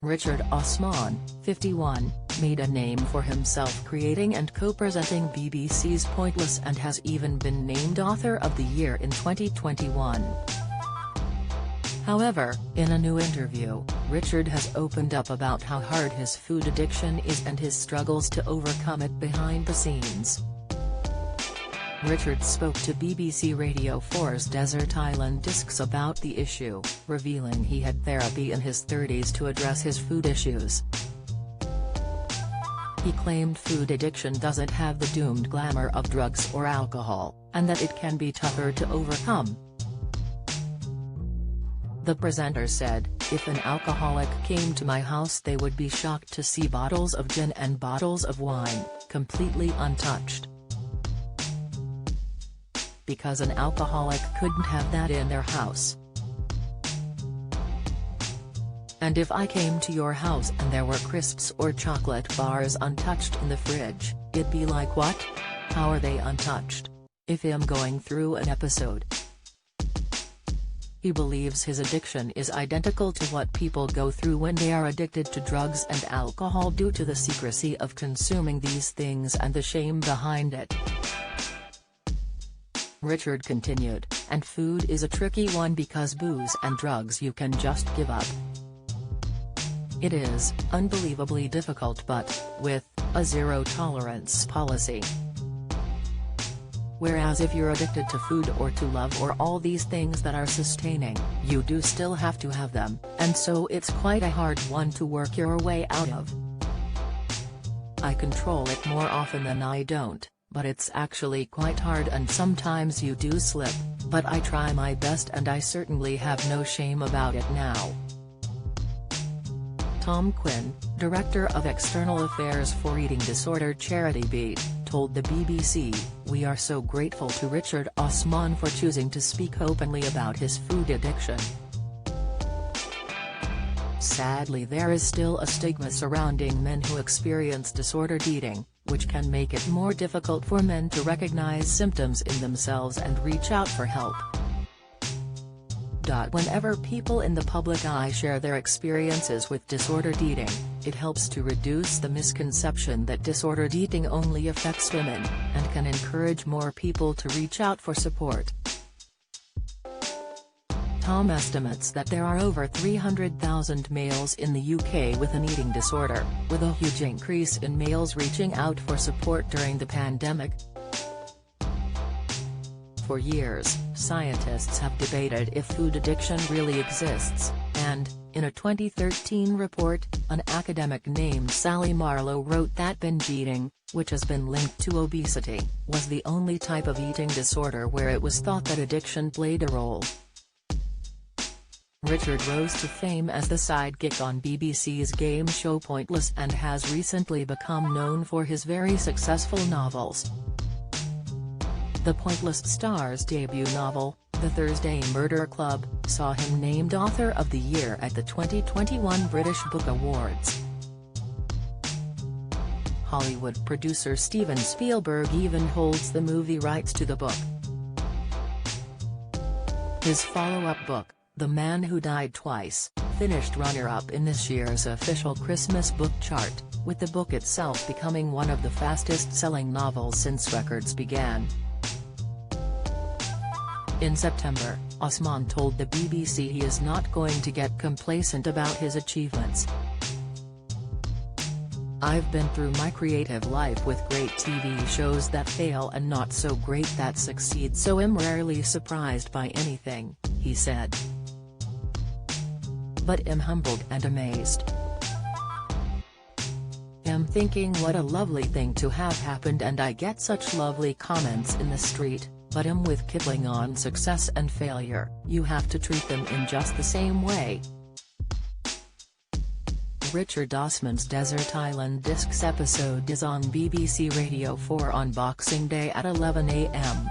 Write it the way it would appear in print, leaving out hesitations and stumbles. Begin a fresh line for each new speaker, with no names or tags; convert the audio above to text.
Richard Osman, 51, made a name for himself creating and co-presenting BBC's Pointless and has even been named Author of the Year in 2021. However, in a new interview, Richard has opened up about how hard his food addiction is and his struggles to overcome it behind the scenes. Richard spoke to BBC Radio 4's Desert Island Discs about the issue, revealing he had therapy in his 30s to address his food issues. He claimed food addiction doesn't have the doomed glamour of drugs or alcohol, and that it can be tougher to overcome. The presenter said, "If an alcoholic came to my house they would be shocked to see bottles of gin and bottles of wine, completely untouched. Because an alcoholic couldn't have that in their house. And if I came to your house and there were crisps or chocolate bars untouched in the fridge, it'd be like, what? How are they untouched? If I'm going through an episode." He believes his addiction is identical to what people go through when they are addicted to drugs and alcohol due to the secrecy of consuming these things and the shame behind it. Richard continued, "And food is a tricky one because booze and drugs you can just give up. It is unbelievably difficult but, with a zero-tolerance policy. Whereas if you're addicted to food or to love or all these things that are sustaining, you do still have to have them, and so it's quite a hard one to work your way out of. I control it more often than I don't, but it's actually quite hard and sometimes you do slip, but I try my best and I certainly have no shame about it now." Tom Quinn, Director of External Affairs for eating disorder charity Beat, told the BBC, "We are so grateful to Richard Osman for choosing to speak openly about his food addiction. Sadly there is still a stigma surrounding men who experience disordered eating, which can make it more difficult for men to recognize symptoms in themselves and reach out for help. Whenever people in the public eye share their experiences with disordered eating, it helps to reduce the misconception that disordered eating only affects women, and can encourage more people to reach out for support." Tom estimates that there are over 300,000 males in the UK with an eating disorder, with a huge increase in males reaching out for support during the pandemic. For years, scientists have debated if food addiction really exists, and, in a 2013 report, an academic named Sally Marlowe wrote that binge eating, which has been linked to obesity, was the only type of eating disorder where it was thought that addiction played a role. Richard rose to fame as the sidekick on BBC's game show Pointless and has recently become known for his very successful novels. The Pointless star's debut novel, The Thursday Murder Club, saw him named Author of the Year at the 2021 British Book Awards. Hollywood producer Steven Spielberg even holds the movie rights to the book. His follow-up book, The Man Who Died Twice, finished runner-up in this year's official Christmas book chart, with the book itself becoming one of the fastest-selling novels since records began. In September, Osman told the BBC he is not going to get complacent about his achievements. "I've been through my creative life with great TV shows that fail and not so great that succeed, so I'm rarely surprised by anything," he said. "But I'm humbled and amazed. I'm thinking what a lovely thing to have happened and I get such lovely comments in the street, but I'm with Kipling on success and failure, you have to treat them in just the same way." Richard Osman's Desert Island Discs episode is on BBC Radio 4 on Boxing Day at 11 a.m.